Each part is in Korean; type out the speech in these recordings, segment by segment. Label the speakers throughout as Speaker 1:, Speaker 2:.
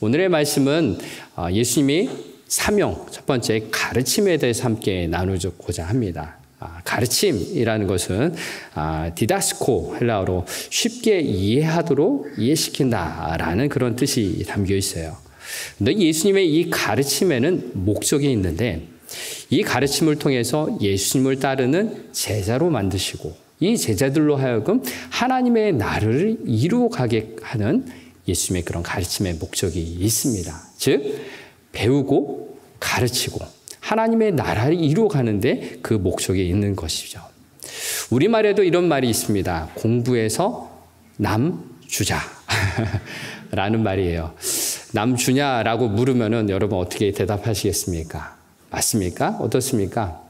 Speaker 1: 오늘의 말씀은 예수님이 사명, 첫 번째 가르침에 대해서 함께 나누고자 합니다. 가르침이라는 것은 디다스코, 헬라어로 쉽게 이해하도록 이해시킨다라는 그런 뜻이 담겨 있어요. 근데 예수님의 이 가르침에는 목적이 있는데 이 가르침을 통해서 예수님을 따르는 제자로 만드시고 이 제자들로 하여금 하나님의 나라를 이루어가게 하는 예수님의 그런 가르침의 목적이 있습니다. 즉 배우고 가르치고 하나님의 나라를 이루어가는데 그 목적이 있는 것이죠. 우리말에도 이런 말이 있습니다. 공부해서 남 주자 라는 말이에요. 남 주냐라고 물으면은 여러분 어떻게 대답하시겠습니까? 맞습니까? 어떻습니까?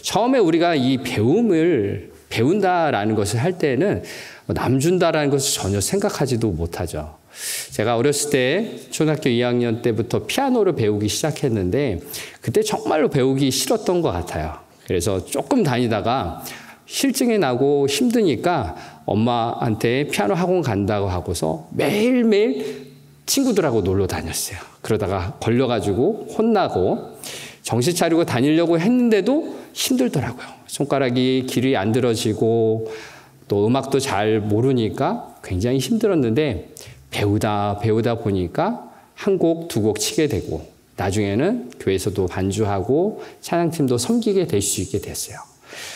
Speaker 1: 처음에 우리가 이 배움을 배운다라는 것을 할 때는 남 준다라는 것을 전혀 생각하지도 못하죠. 제가 어렸을 때 초등학교 2학년 때부터 피아노를 배우기 시작했는데 그때 정말로 배우기 싫었던 것 같아요. 그래서 조금 다니다가 실증이 나고 힘드니까 엄마한테 피아노 학원 간다고 하고서 매일매일 친구들하고 놀러 다녔어요. 그러다가 걸려가지고 혼나고 정신 차리고 다니려고 했는데도 힘들더라고요. 손가락이 길이 안 들어지고 또 음악도 잘 모르니까 굉장히 힘들었는데 배우다 보니까 한 곡, 두 곡 치게 되고 나중에는 교회에서도 반주하고 찬양팀도 섬기게 될 수 있게 됐어요.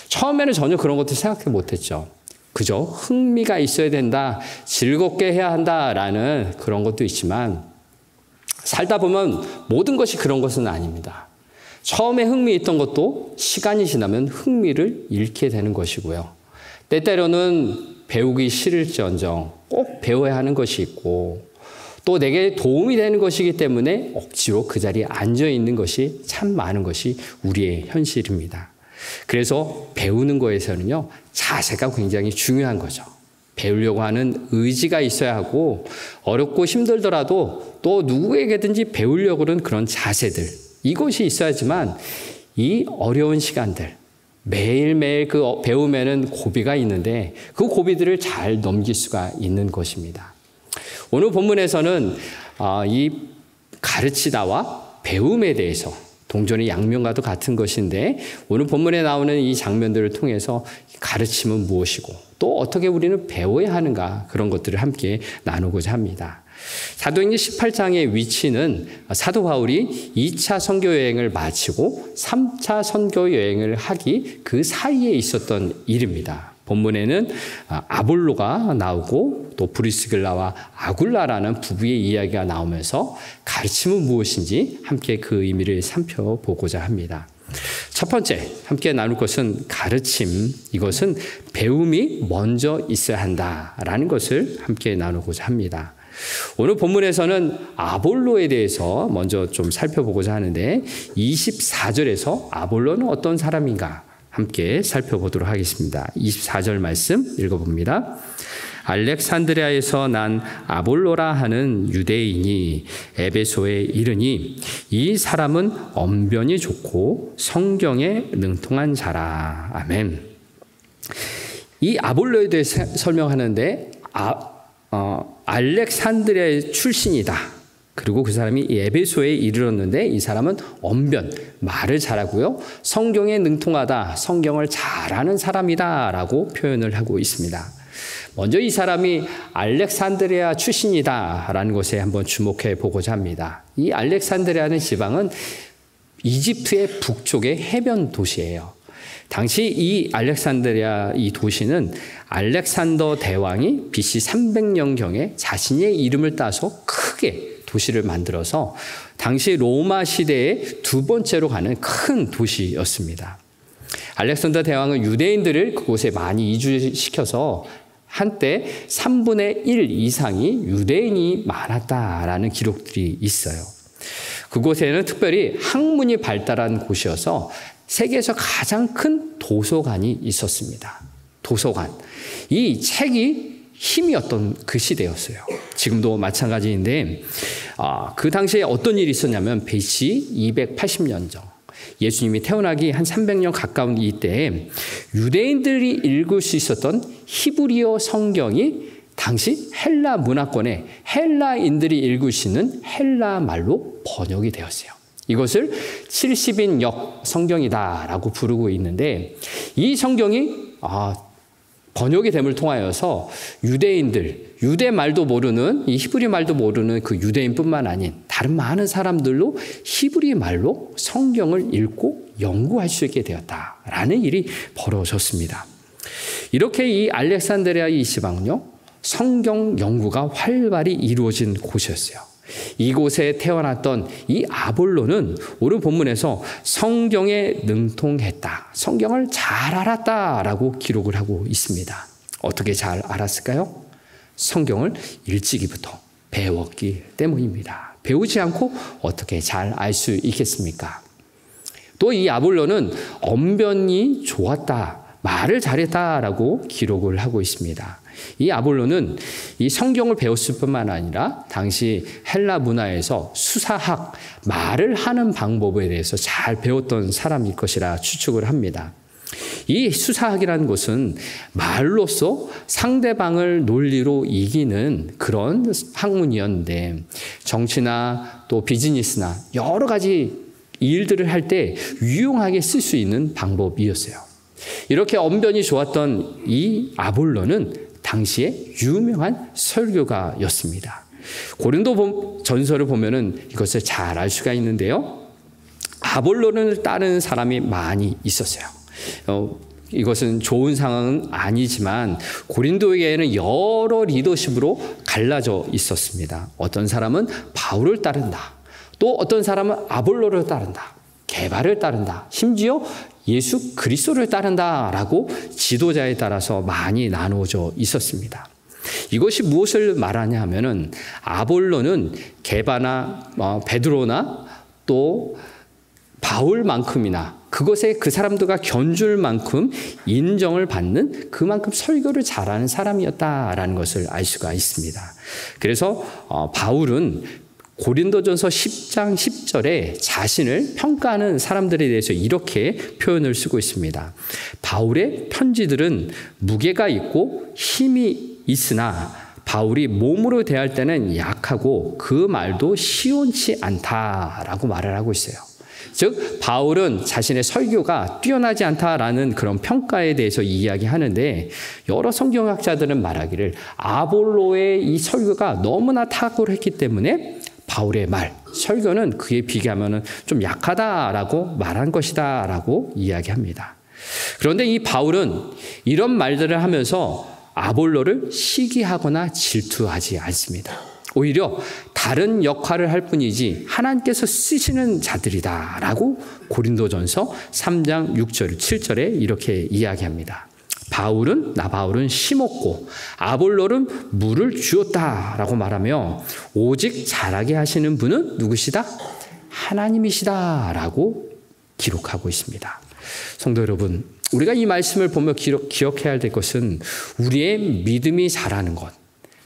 Speaker 1: 처음에는 전혀 그런 것도 생각해 못했죠. 그저 흥미가 있어야 된다, 즐겁게 해야 한다라는 그런 것도 있지만 살다 보면 모든 것이 그런 것은 아닙니다. 처음에 흥미 있던 것도 시간이 지나면 흥미를 잃게 되는 것이고요. 때때로는 배우기 싫을지언정 꼭 배워야 하는 것이 있고 또 내게 도움이 되는 것이기 때문에 억지로 그 자리에 앉아 있는 것이 참 많은 것이 우리의 현실입니다. 그래서 배우는 거에서는요, 자세가 굉장히 중요한 거죠. 배우려고 하는 의지가 있어야 하고 어렵고 힘들더라도 또 누구에게든지 배우려고 하는 그런 자세들, 이것이 있어야지만 이 어려운 시간들, 매일매일 그 배움에는 고비가 있는데 그 고비들을 잘 넘길 수가 있는 것입니다. 오늘 본문에서는 이 가르치다와 배움에 대해서 동전의 양면과도 같은 것인데 오늘 본문에 나오는 이 장면들을 통해서 가르침은 무엇이고 또 어떻게 우리는 배워야 하는가 그런 것들을 함께 나누고자 합니다. 사도행전 18장의 위치는 사도 바울이 2차 선교 여행을 마치고 3차 선교 여행을 하기 그 사이에 있었던 일입니다. 본문에는 아볼로가 나오고 또 브리스길라와 아굴라라는 부부의 이야기가 나오면서 가르침은 무엇인지 함께 그 의미를 살펴보고자 합니다. 첫 번째 함께 나눌 것은 가르침, 이것은 배움이 먼저 있어야 한다라는 것을 함께 나누고자 합니다. 오늘 본문에서는 아볼로에 대해서 먼저 좀 살펴보고자 하는데 24절에서 아볼로는 어떤 사람인가 함께 살펴보도록 하겠습니다. 24절 말씀 읽어봅니다. 알렉산드리아에서 난 아볼로라 하는 유대인이 에베소에 이르니 이 사람은 언변이 좋고 성경에 능통한 자라. 아멘. 이 아볼로에 대해 설명하는데 알렉산드리아의 출신이다. 그리고 그 사람이 에베소에 이르렀는데 이 사람은 언변, 말을 잘하고요. 성경에 능통하다, 성경을 잘하는 사람이다 라고 표현을 하고 있습니다. 먼저 이 사람이 알렉산드리아 출신이다 라는 것에 한번 주목해 보고자 합니다. 이 알렉산드리아는 지방은 이집트의 북쪽의 해변 도시예요. 당시 이 알렉산드리아 이 도시는 알렉산더 대왕이 BC 300년경에 자신의 이름을 따서 크게 도시를 만들어서 당시 로마 시대의 두 번째로 가는 큰 도시였습니다. 알렉산더 대왕은 유대인들을 그곳에 많이 이주시켜서 한때 3분의 1 이상이 유대인이 많았다라는 기록들이 있어요. 그곳에는 특별히 학문이 발달한 곳이어서 세계에서 가장 큰 도서관이 있었습니다. 도서관. 이 책이 힘이었던 그 시대였어요. 지금도 마찬가지인데 그 당시에 어떤 일이 있었냐면 BC 280년 전 예수님이 태어나기 한 300년 가까운 이때에 유대인들이 읽을 수 있었던 히브리어 성경이 당시 헬라 문화권의 헬라인들이 읽으시는 헬라 말로 번역이 되었어요. 이것을 70인역 성경이다라고 부르고 있는데, 이 성경이 번역이 됨을 통하여서 유대인들, 유대 말도 모르는, 이 히브리 말도 모르는 그 유대인뿐만 아닌 다른 많은 사람들로 히브리 말로 성경을 읽고 연구할 수 있게 되었다라는 일이 벌어졌습니다. 이렇게 이 알렉산드리아 이 지방은요, 성경 연구가 활발히 이루어진 곳이었어요. 이곳에 태어났던 이 아볼로는 오늘 본문에서 성경에 능통했다, 성경을 잘 알았다라고 기록을 하고 있습니다. 어떻게 잘 알았을까요? 성경을 일찍이부터 배웠기 때문입니다. 배우지 않고 어떻게 잘 알 수 있겠습니까? 또 이 아볼로는 언변이 좋았다, 말을 잘했다라고 기록을 하고 있습니다. 이 아볼로는 이 성경을 배웠을 뿐만 아니라 당시 헬라 문화에서 수사학, 말을 하는 방법에 대해서 잘 배웠던 사람일 것이라 추측을 합니다. 이 수사학이라는 것은 말로써 상대방을 논리로 이기는 그런 학문이었는데, 정치나 또 비즈니스나 여러 가지 일들을 할 때 유용하게 쓸 수 있는 방법이었어요. 이렇게 언변이 좋았던 이 아볼로는 당시에 유명한 설교가였습니다. 고린도 전서를 보면은 이것을 잘 알 수가 있는데요. 아볼로를 따르는 사람이 많이 있었어요. 이것은 좋은 상황은 아니지만 고린도에게는 여러 리더십으로 갈라져 있었습니다. 어떤 사람은 바울을 따른다. 또 어떤 사람은 아볼로를 따른다. 게바를 따른다. 심지어 예수 그리스도를 따른다라고 지도자에 따라서 많이 나누어져 있었습니다. 이것이 무엇을 말하냐 하면은 아볼로는 게바나 베드로나 또 바울만큼이나 그것에 그 사람들과 견줄 만큼 인정을 받는 그만큼 설교를 잘하는 사람이었다라는 것을 알 수가 있습니다. 그래서 바울은 고린도전서 10장 10절에 자신을 평가하는 사람들에 대해서 이렇게 표현을 쓰고 있습니다. 바울의 편지들은 무게가 있고 힘이 있으나 바울이 몸으로 대할 때는 약하고 그 말도 시원치 않다라고 말을 하고 있어요. 즉 바울은 자신의 설교가 뛰어나지 않다라는 그런 평가에 대해서 이야기하는데, 여러 성경학자들은 말하기를 아볼로의 이 설교가 너무나 탁월했기 때문에 바울의 말, 설교는 그에 비교하면 좀 약하다라고 말한 것이다라고 이야기합니다. 그런데 이 바울은 이런 말들을 하면서 아볼로를 시기하거나 질투하지 않습니다. 오히려 다른 역할을 할 뿐이지 하나님께서 쓰시는 자들이다라고 고린도전서 3장 6절, 7절에 이렇게 이야기합니다. 바울은 심었고 아볼로는 물을 주었다라고 말하며 오직 자라게 하시는 분은 누구시다? 하나님이시다라고 기록하고 있습니다. 성도 여러분, 우리가 이 말씀을 보며 기억해야 될 것은 우리의 믿음이 자라는 것,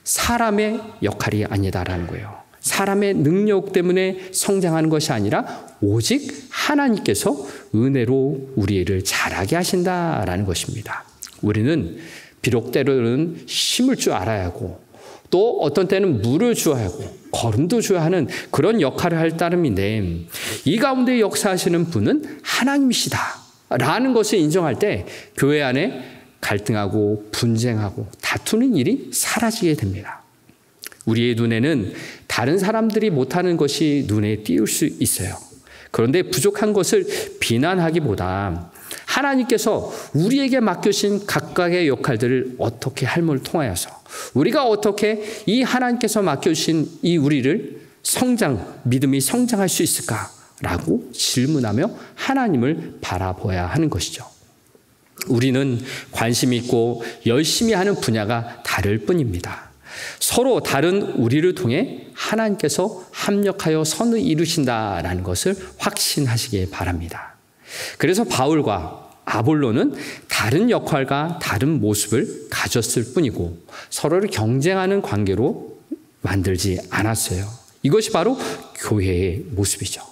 Speaker 1: 사람의 역할이 아니다라는 거예요. 사람의 능력 때문에 성장하는 것이 아니라 오직 하나님께서 은혜로 우리를 자라게 하신다라는 것입니다. 우리는 비록 때로는 심을 줄 알아야 하고 또 어떤 때는 물을 주어야 하고 거름도 줘야 하는 그런 역할을 할 따름인데, 이 가운데 역사하시는 분은 하나님이시다 라는 것을 인정할 때 교회 안에 갈등하고 분쟁하고 다투는 일이 사라지게 됩니다. 우리의 눈에는 다른 사람들이 못하는 것이 눈에 띄울 수 있어요. 그런데 부족한 것을 비난하기보다 하나님께서 우리에게 맡겨신 각각의 역할들을 어떻게 할물을 통하여서 우리가 어떻게 이 하나님께서 맡겨주신 이 우리를 믿음이 성장할 수 있을까라고 질문하며 하나님을 바라봐야 하는 것이죠. 우리는 관심 있고 열심히 하는 분야가 다를 뿐입니다. 서로 다른 우리를 통해 하나님께서 합력하여 선을 이루신다라는 것을 확신하시기 바랍니다. 그래서 바울과 아볼로는 다른 역할과 다른 모습을 가졌을 뿐이고 서로를 경쟁하는 관계로 만들지 않았어요. 이것이 바로 교회의 모습이죠.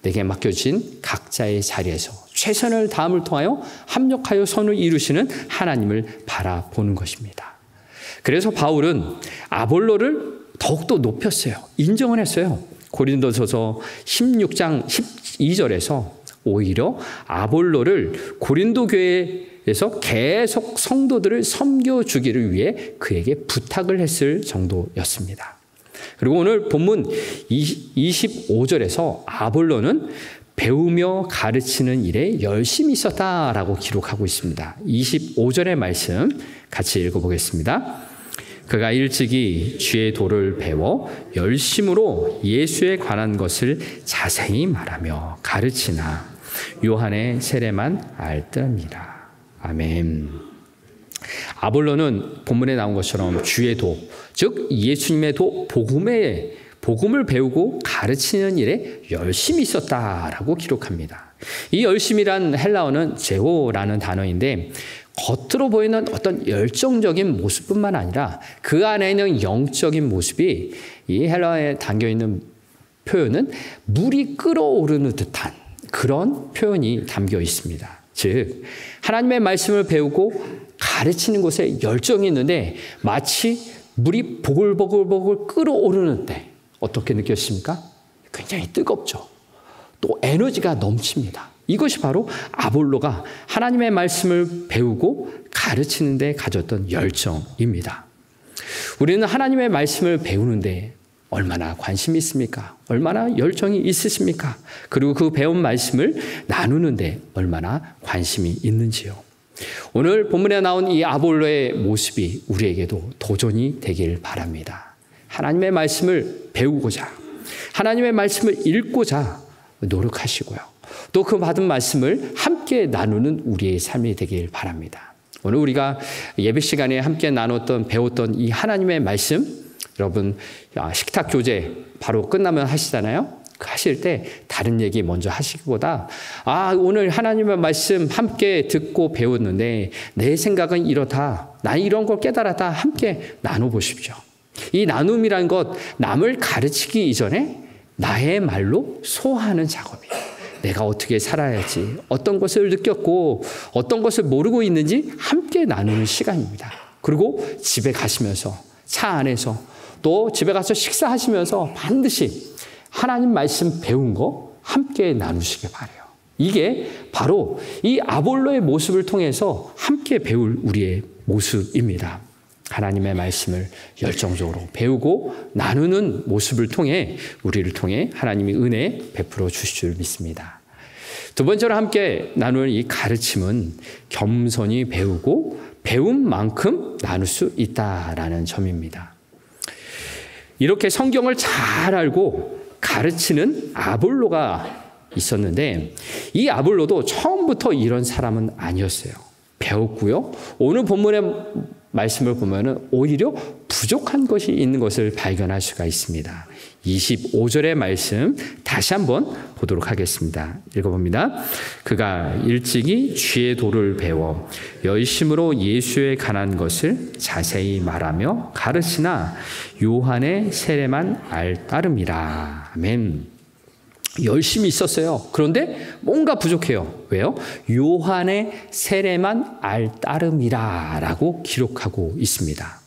Speaker 1: 내게 맡겨진 각자의 자리에서 최선을 다함을 통하여 합력하여 선을 이루시는 하나님을 바라보는 것입니다. 그래서 바울은 아볼로를 더욱더 높였어요. 인정을 했어요. 고린도서서 16장 12절에서 오히려 아볼로를 고린도 교회에서 계속 성도들을 섬겨주기를 위해 그에게 부탁을 했을 정도였습니다. 그리고 오늘 본문 25절에서 아볼로는 배우며 가르치는 일에 열심히 있었다라고 기록하고 있습니다. 25절의 말씀 같이 읽어보겠습니다. 그가 일찍이 주의 도를 배워 열심으로 예수에 관한 것을 자세히 말하며 가르치나 요한의 세례만 알더니라. 아멘. 아볼로는 본문에 나온 것처럼 주의 도, 즉 예수님의 도, 복음을 배우고 가르치는 일에 열심히 있었다라고 기록합니다. 이 열심이란 헬라어는 제호라는 단어인데 겉으로 보이는 어떤 열정적인 모습뿐만 아니라 그 안에 있는 영적인 모습이 이 헬라어에 담겨있는 표현은 물이 끓어오르는 듯한 그런 표현이 담겨 있습니다. 즉 하나님의 말씀을 배우고 가르치는 곳에 열정이 있는데 마치 물이 보글보글 끓어오르는데 어떻게 느꼈습니까? 굉장히 뜨겁죠. 또 에너지가 넘칩니다. 이것이 바로 아볼로가 하나님의 말씀을 배우고 가르치는 데 가졌던 열정입니다. 우리는 하나님의 말씀을 배우는데 얼마나 관심이 있습니까? 얼마나 열정이 있으십니까? 그리고 그 배운 말씀을 나누는데 얼마나 관심이 있는지요. 오늘 본문에 나온 이 아볼로의 모습이 우리에게도 도전이 되길 바랍니다. 하나님의 말씀을 배우고자, 하나님의 말씀을 읽고자 노력하시고요. 또 그 받은 말씀을 함께 나누는 우리의 삶이 되길 바랍니다. 오늘 우리가 예배 시간에 함께 나눴던, 배웠던 이 하나님의 말씀, 여러분 식탁 교제 바로 끝나면 하시잖아요. 하실 때 다른 얘기 먼저 하시기보다 오늘 하나님의 말씀 함께 듣고 배웠는데 내 생각은 이렇다, 나 이런 걸 깨달았다, 함께 나눠보십시오. 이 나눔이란 것, 남을 가르치기 이전에 나의 말로 소화하는 작업이에요. 내가 어떻게 살아야지, 어떤 것을 느꼈고 어떤 것을 모르고 있는지 함께 나누는 시간입니다. 그리고 집에 가시면서, 차 안에서, 또 집에 가서 식사하시면서 반드시 하나님 말씀 배운 거 함께 나누시길 바라요. 이게 바로 이 아볼로의 모습을 통해서 함께 배울 우리의 모습입니다. 하나님의 말씀을 열정적으로 배우고 나누는 모습을 통해 우리를 통해 하나님이 은혜 베풀어 주실 줄 믿습니다. 두 번째로 함께 나눌 이 가르침은 겸손히 배우고 배운 만큼 나눌 수 있다라는 점입니다. 이렇게 성경을 잘 알고 가르치는 아볼로가 있었는데 이 아볼로도 처음부터 이런 사람은 아니었어요. 배웠고요. 오늘 본문의 말씀을 보면 오히려 부족한 것이 있는 것을 발견할 수가 있습니다. 25절의 말씀 다시 한번 보도록 하겠습니다. 읽어봅니다. 그가 일찍이 주의 도를 배워 열심으로 예수에 관한 것을 자세히 말하며 가르치나 요한의 세례만 알따름이라. 아멘. 열심히 있었어요. 그런데 뭔가 부족해요. 왜요? 요한의 세례만 알따름이라 라고 기록하고 있습니다.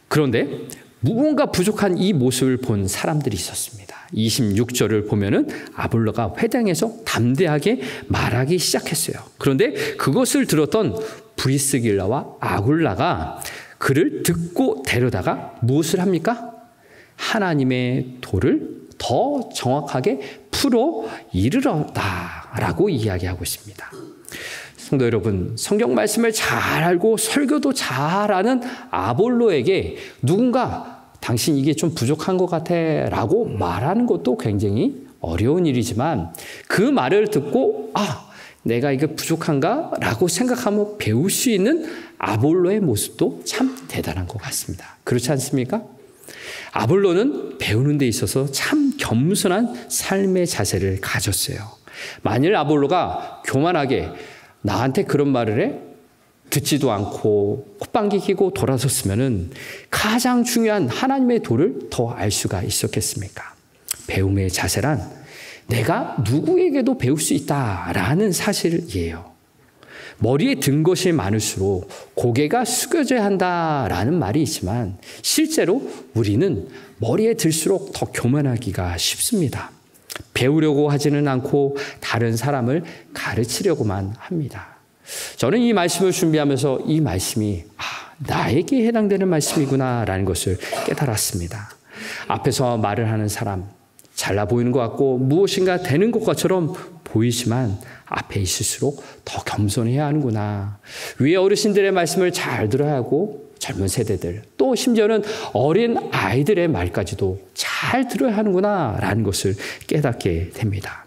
Speaker 1: 그런데 무언가 부족한 이 모습을 본 사람들이 있었습니다. 26절을 보면은 아볼로가 회당에서 담대하게 말하기 시작했어요. 그런데 그것을 들었던 브리스길라와 아굴라가 그를 듣고 데려다가 무엇을 합니까? 하나님의 도를 더 정확하게 풀어 이르렀다라고 이야기하고 있습니다. 성도 여러분, 성경 말씀을 잘 알고 설교도 잘하는 아볼로에게 누군가 당신 이게 좀 부족한 것 같아 라고 말하는 것도 굉장히 어려운 일이지만 그 말을 듣고 내가 이게 부족한가? 라고 생각하며 배울 수 있는 아볼로의 모습도 참 대단한 것 같습니다. 그렇지 않습니까? 아볼로는 배우는 데 있어서 참 겸손한 삶의 자세를 가졌어요. 만일 아볼로가 교만하게 나한테 그런 말을 해? 듣지도 않고 콧방귀 뀌고 돌아섰으면 가장 중요한 하나님의 도를 더 알 수가 있었겠습니까? 배움의 자세란 내가 누구에게도 배울 수 있다라는 사실이에요. 머리에 든 것이 많을수록 고개가 숙여져야 한다라는 말이 있지만 실제로 우리는 머리에 들수록 더 교만하기가 쉽습니다. 배우려고 하지는 않고 다른 사람을 가르치려고만 합니다. 저는 이 말씀을 준비하면서 이 말씀이 나에게 해당되는 말씀이구나라는 것을 깨달았습니다. 앞에서 말을 하는 사람, 잘나 보이는 것 같고 무엇인가 되는 것처럼 보이지만 앞에 있을수록 더 겸손해야 하는구나. 위에 어르신들의 말씀을 잘 들어야 하고 젊은 세대들, 또 심지어는 어린 아이들의 말까지도 잘 들어야 하는구나 라는 것을 깨닫게 됩니다.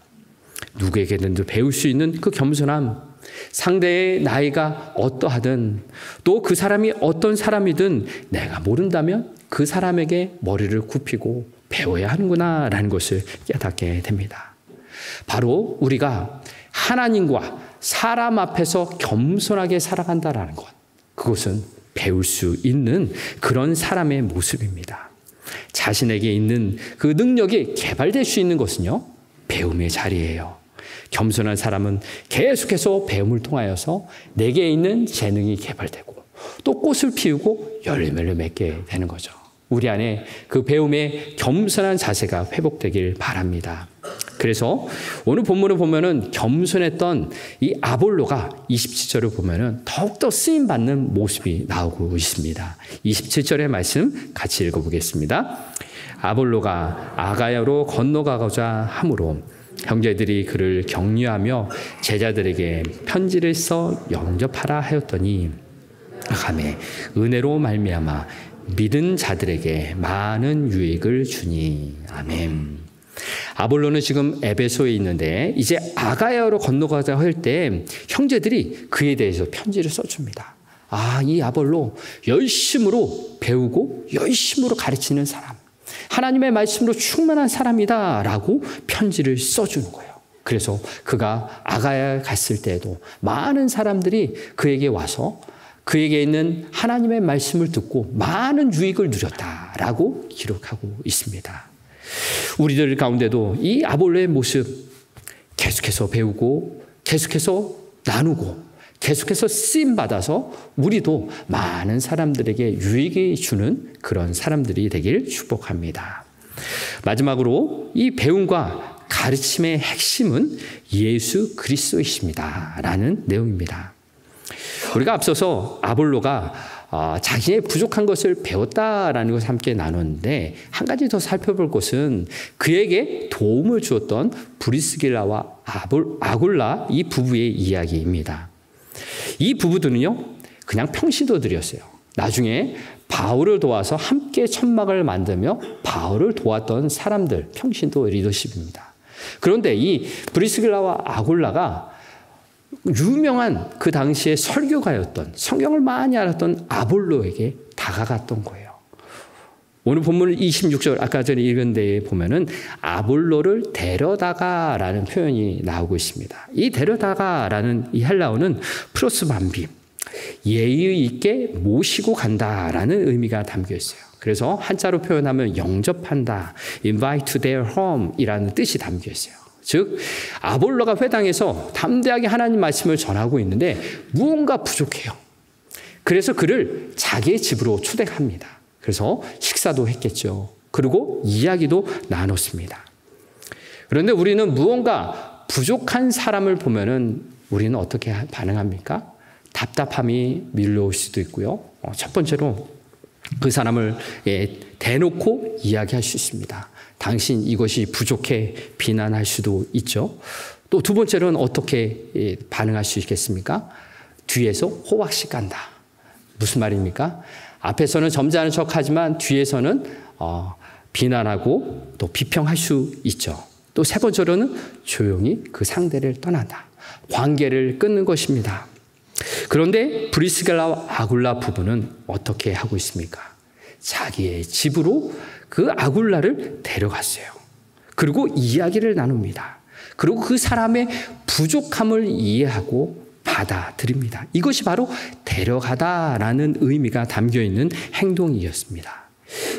Speaker 1: 누구에게든지 배울 수 있는 그 겸손함, 상대의 나이가 어떠하든 또 그 사람이 어떤 사람이든 내가 모른다면 그 사람에게 머리를 굽히고 배워야 하는구나 라는 것을 깨닫게 됩니다. 바로 우리가 하나님과 사람 앞에서 겸손하게 살아간다라는 것, 그것은 배울 수 있는 그런 사람의 모습입니다. 자신에게 있는 그 능력이 개발될 수 있는 것은요, 배움의 자리예요. 겸손한 사람은 계속해서 배움을 통하여서 내게 있는 재능이 개발되고 또 꽃을 피우고 열매를 맺게 되는 거죠. 우리 안에 그 배움의 겸손한 자세가 회복되길 바랍니다. 그래서 오늘 본문을 보면은 겸손했던 이 아볼로가 27절을 보면은 더욱더 쓰임받는 모습이 나오고 있습니다. 27절의 말씀 같이 읽어보겠습니다. 아볼로가 아가야로 건너가고자 하므로 형제들이 그를 격려하며 제자들에게 편지를 써 영접하라 하였더니 아가매 은혜로 말미암아 믿은 자들에게 많은 유익을 주니. 아멘. 아볼로는 지금 에베소에 있는데 이제 아가야로 건너가자 할 때 형제들이 그에 대해서 편지를 써줍니다. 이 아볼로 열심으로 배우고 열심으로 가르치는 사람, 하나님의 말씀으로 충만한 사람이다 라고 편지를 써주는 거예요. 그래서 그가 아가야에 갔을 때에도 많은 사람들이 그에게 와서 그에게 있는 하나님의 말씀을 듣고 많은 유익을 누렸다라고 기록하고 있습니다. 우리들 가운데도 이 아볼로의 모습 계속해서 배우고 계속해서 나누고 계속해서 쓰임받아서 우리도 많은 사람들에게 유익을 주는 그런 사람들이 되길 축복합니다. 마지막으로 이 배움과 가르침의 핵심은 예수 그리스도이십니다 라는 내용입니다. 우리가 앞서서 아볼로가 자신의 부족한 것을 배웠다라는 것을 함께 나눴는데 한 가지 더 살펴볼 것은 그에게 도움을 주었던 브리스길라와 아굴라 이 부부의 이야기입니다. 이 부부들은요 그냥 평신도들이었어요. 나중에 바울을 도와서 함께 천막을 만들며 바울을 도왔던 사람들, 평신도 리더십입니다. 그런데 이 브리스길라와 아굴라가 유명한 그 당시에 설교가였던, 성경을 많이 알았던 아볼로에게 다가갔던 거예요. 오늘 본문 26절 아까 전에 읽은 데에 보면은 아볼로를 데려다가라는 표현이 나오고 있습니다. 이 데려다가라는 이 헬라어는 프로스밤비, 예의 있게 모시고 간다라는 의미가 담겨 있어요. 그래서 한자로 표현하면 영접한다, invite to their home 이라는 뜻이 담겨 있어요. 즉 아볼로가 회당에서 담대하게 하나님 말씀을 전하고 있는데 무언가 부족해요. 그래서 그를 자기의 집으로 초대합니다. 그래서 식사도 했겠죠. 그리고 이야기도 나눴습니다. 그런데 우리는 무언가 부족한 사람을 보면은 우리는 어떻게 반응합니까? 답답함이 밀려올 수도 있고요. 첫 번째로 그 사람을 대놓고 이야기할 수 있습니다. 당신 이것이 부족해 비난할 수도 있죠. 또 두 번째로는 어떻게 반응할 수 있겠습니까? 뒤에서 호박씨 깐다. 무슨 말입니까? 앞에서는 점잖은 척하지만 뒤에서는 비난하고 또 비평할 수 있죠. 또 세 번째로는 조용히 그 상대를 떠난다. 관계를 끊는 것입니다. 그런데 브리스길라와 아굴라 부부는 어떻게 하고 있습니까? 자기의 집으로 그 아굴라를 데려갔어요. 그리고 이야기를 나눕니다. 그리고 그 사람의 부족함을 이해하고 받아들입니다. 이것이 바로 데려가다라는 의미가 담겨있는 행동이었습니다.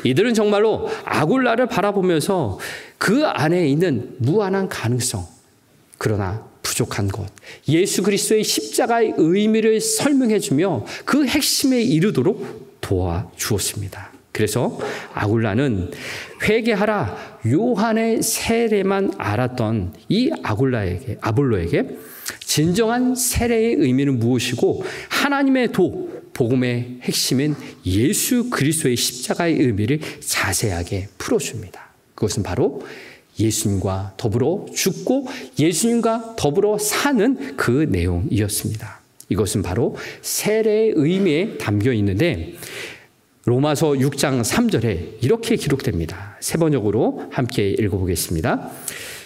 Speaker 1: 이들은 정말로 아굴라를 바라보면서 그 안에 있는 무한한 가능성, 그러나 부족한 것, 예수 그리스도의 십자가의 의미를 설명해주며 그 핵심에 이르도록 도와주었습니다. 그래서 아굴라는 회개하라 요한의 세례만 알았던 이 아볼로에게 진정한 세례의 의미는 무엇이고 하나님의 복음의 핵심인 예수 그리스도의 십자가의 의미를 자세하게 풀어줍니다. 그것은 바로 예수님과 더불어 죽고 예수님과 더불어 사는 그 내용이었습니다. 이것은 바로 세례의 의미에 담겨 있는데 로마서 6장 3절에 이렇게 기록됩니다. 세 번역으로 함께 읽어보겠습니다.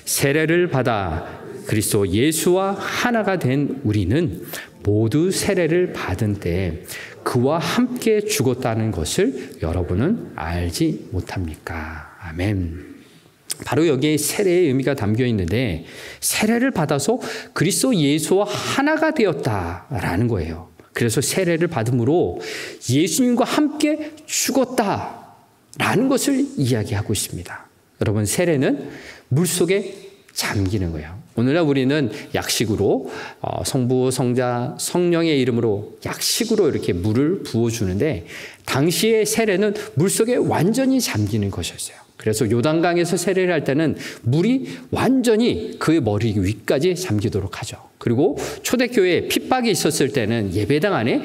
Speaker 1: 세례를 받아 그리스도 예수와 하나가 된 우리는 모두 세례를 받은 때에 그와 함께 죽었다는 것을 여러분은 알지 못합니까? 아멘. 바로 여기에 세례의 의미가 담겨 있는데 세례를 받아서 그리스도 예수와 하나가 되었다라는 거예요. 그래서 세례를 받음으로 예수님과 함께 죽었다라는 것을 이야기하고 있습니다. 여러분, 세례는 물속에 잠기는 거예요. 오늘날 우리는 약식으로 성부, 성자, 성령의 이름으로 약식으로 이렇게 물을 부어주는데 당시의 세례는 물속에 완전히 잠기는 것이었어요. 그래서 요단강에서 세례를 할 때는 물이 완전히 그의 머리 위까지 잠기도록 하죠. 그리고 초대교회에 핍박이 있었을 때는 예배당 안에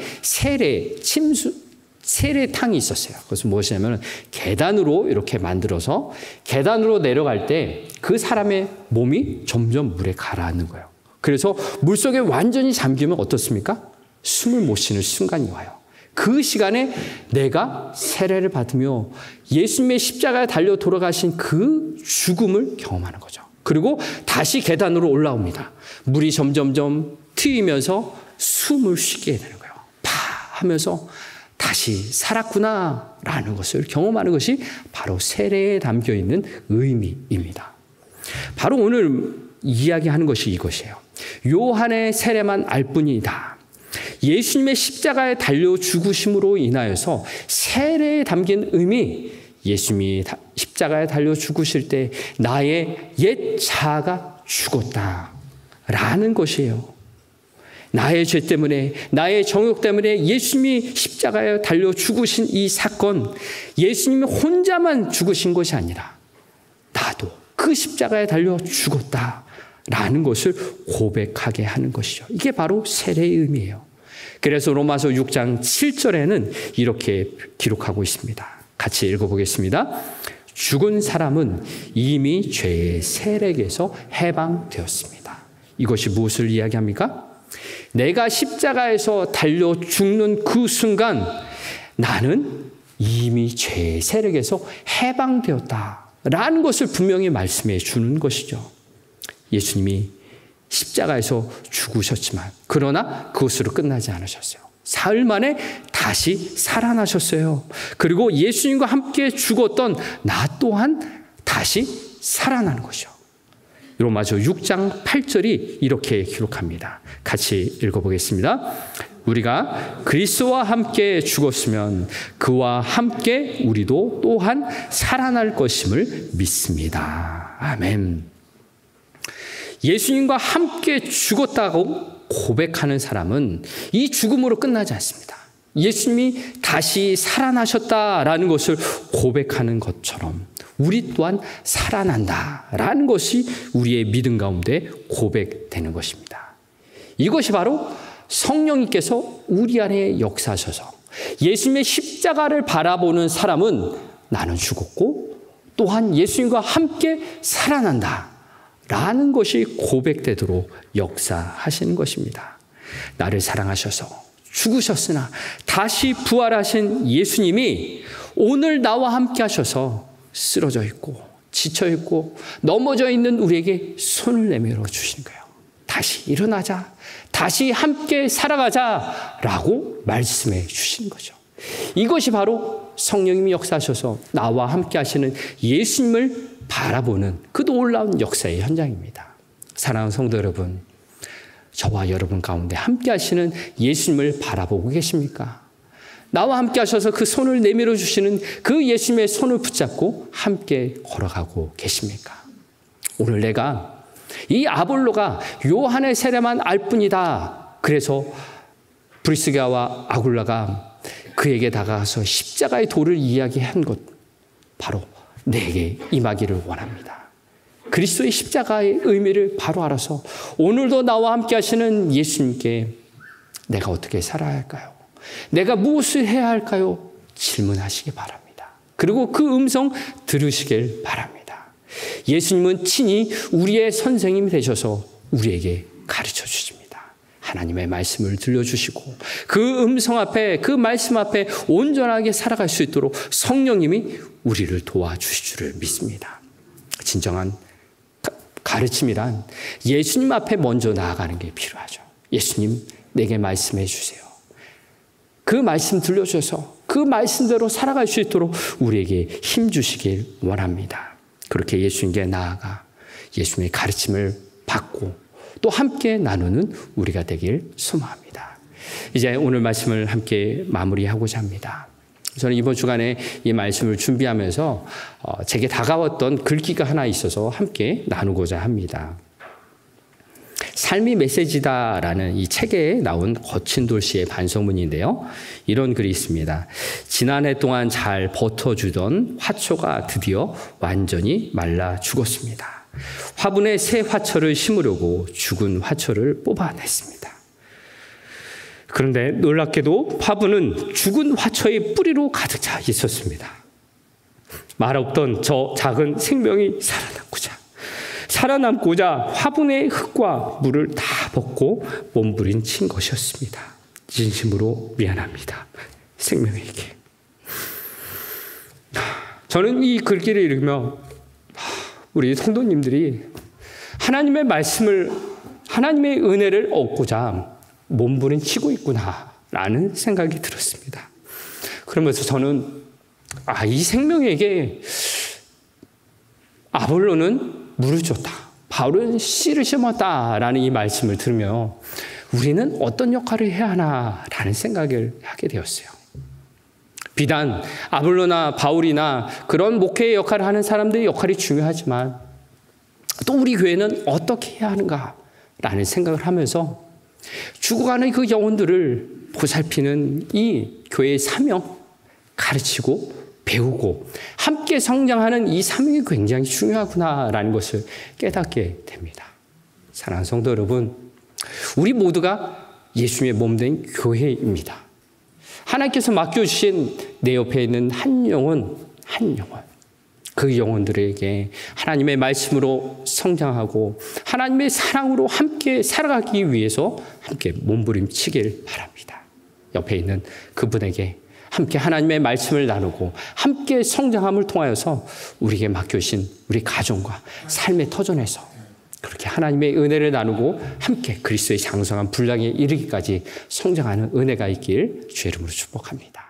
Speaker 1: 세례탕이 있었어요. 그것은 무엇이냐면 계단으로 이렇게 만들어서 계단으로 내려갈 때 그 사람의 몸이 점점 물에 가라앉는 거예요. 그래서 물속에 완전히 잠기면 어떻습니까? 숨을 못 쉬는 순간이 와요. 그 시간에 내가 세례를 받으며 예수님의 십자가에 달려 돌아가신 그 죽음을 경험하는 거죠. 그리고 다시 계단으로 올라옵니다. 물이 점점점 트이면서 숨을 쉬게 되는 거예요. 파 하면서 다시 살았구나라는 것을 경험하는 것이 바로 세례에 담겨있는 의미입니다. 바로 오늘 이야기하는 것이 이것이에요. 요한의 세례만 알 뿐이다. 예수님의 십자가에 달려 죽으심으로 인하여서 세례에 담긴 의미, 예수님이 십자가에 달려 죽으실 때 나의 옛 자아가 죽었다라는 것이에요. 나의 죄 때문에, 나의 정욕 때문에 예수님이 십자가에 달려 죽으신 이 사건, 예수님이 혼자만 죽으신 것이 아니라 나도 그 십자가에 달려 죽었다라는 것을 고백하게 하는 것이죠. 이게 바로 세례의 의미예요. 그래서 로마서 6장 7절에는 이렇게 기록하고 있습니다. 같이 읽어보겠습니다. 죽은 사람은 이미 죄의 세력에서 해방되었습니다. 이것이 무엇을 이야기합니까? 내가 십자가에서 달려 죽는 그 순간 나는 이미 죄의 세력에서 해방되었다라는 것을 분명히 말씀해 주는 것이죠. 예수님이 십자가에서 죽으셨지만 그러나 그것으로 끝나지 않으셨어요. 사흘 만에 다시 살아나셨어요. 그리고 예수님과 함께 죽었던 나 또한 다시 살아나는 것이죠. 로마서 6장 8절이 이렇게 기록합니다. 같이 읽어보겠습니다. 우리가 그리스도와 함께 죽었으면 그와 함께 우리도 또한 살아날 것임을 믿습니다. 아멘. 예수님과 함께 죽었다고 고백하는 사람은 이 죽음으로 끝나지 않습니다. 예수님이 다시 살아나셨다라는 것을 고백하는 것처럼 우리 또한 살아난다라는 것이 우리의 믿음 가운데 고백되는 것입니다. 이것이 바로 성령님께서 우리 안에 역사하셔서 예수님의 십자가를 바라보는 사람은 나는 죽었고 또한 예수님과 함께 살아난다 라는 것이 고백되도록 역사하시는 것입니다. 나를 사랑하셔서 죽으셨으나 다시 부활하신 예수님이 오늘 나와 함께 하셔서 쓰러져 있고 지쳐 있고 넘어져 있는 우리에게 손을 내밀어 주신 거예요. 다시 일어나자, 다시 함께 살아가자 라고 말씀해 주신 거죠. 이것이 바로 성령님이 역사하셔서 나와 함께 하시는 예수님을 바라보는 그 놀라운 역사의 현장입니다. 사랑하는 성도 여러분, 저와 여러분 가운데 함께 하시는 예수님을 바라보고 계십니까? 나와 함께 하셔서 그 손을 내밀어 주시는 그 예수님의 손을 붙잡고 함께 걸어가고 계십니까? 오늘 내가 이 아볼로가 요한의 세례만 알 뿐이다. 그래서 브리스가와 아굴라가 그에게 다가가서 십자가의 도를 이야기한 것, 바로 내게 임하기를 원합니다. 그리스도의 십자가의 의미를 바로 알아서 오늘도 나와 함께 하시는 예수님께 내가 어떻게 살아야 할까요? 내가 무엇을 해야 할까요? 질문하시기 바랍니다. 그리고 그 음성 들으시길 바랍니다. 예수님은 친히 우리의 선생님이 되셔서 우리에게 가르쳐 주십니다. 하나님의 말씀을 들려주시고 그 음성 앞에, 그 말씀 앞에 온전하게 살아갈 수 있도록 성령님이 우리를 도와주실 줄을 믿습니다. 진정한 가르침이란 예수님 앞에 먼저 나아가는 게 필요하죠. 예수님, 내게 말씀해 주세요. 그 말씀 들려주셔서 그 말씀대로 살아갈 수 있도록 우리에게 힘 주시길 원합니다. 그렇게 예수님께 나아가 예수님의 가르침을 받고 또 함께 나누는 우리가 되길 소망합니다. 이제 오늘 말씀을 함께 마무리하고자 합니다. 저는 이번 주간에 이 말씀을 준비하면서 제게 다가왔던 글귀가 하나 있어서 함께 나누고자 합니다. 삶이 메시지다라는 이 책에 나온 거친돌 씨의 반성문인데요. 이런 글이 있습니다. 지난해 동안 잘 버텨주던 화초가 드디어 완전히 말라 죽었습니다. 화분에 새 화초를 심으려고 죽은 화초를 뽑아냈습니다. 그런데 놀랍게도 화분은 죽은 화초의 뿌리로 가득 차 있었습니다. 말없던 저 작은 생명이 살아남고자 화분의 흙과 물을 다 벗고 몸부림친 것이었습니다. 진심으로 미안합니다. 생명에게. 저는 이 글귀를 읽으며 우리 성도님들이 하나님의 말씀을, 하나님의 은혜를 얻고자 몸부림치고 있구나라는 생각이 들었습니다. 그러면서 저는 이 생명에게 아볼로는 물을 줬다, 바울은 씨를 심었다라는 이 말씀을 들으며 우리는 어떤 역할을 해야 하나라는 생각을 하게 되었어요. 비단 아볼로나 바울이나 그런 목회의 역할을 하는 사람들의 역할이 중요하지만 또 우리 교회는 어떻게 해야 하는가라는 생각을 하면서 죽어가는 그 영혼들을 보살피는 이 교회의 사명, 가르치고 배우고 함께 성장하는 이 사명이 굉장히 중요하구나라는 것을 깨닫게 됩니다. 사랑하는 성도 여러분, 우리 모두가 예수님의 몸된 교회입니다. 하나님께서 맡겨주신 내 옆에 있는 한 영혼, 그 영혼들에게 하나님의 말씀으로 성장하고 하나님의 사랑으로 함께 살아가기 위해서 함께 몸부림치길 바랍니다. 옆에 있는 그분에게 함께 하나님의 말씀을 나누고 함께 성장함을 통하여서 우리에게 맡겨주신 우리 가정과 삶의 터전에서 그렇게 하나님의 은혜를 나누고 함께 그리스도의 장성한 분량에 이르기까지 성장하는 은혜가 있길 주의 이름으로 축복합니다.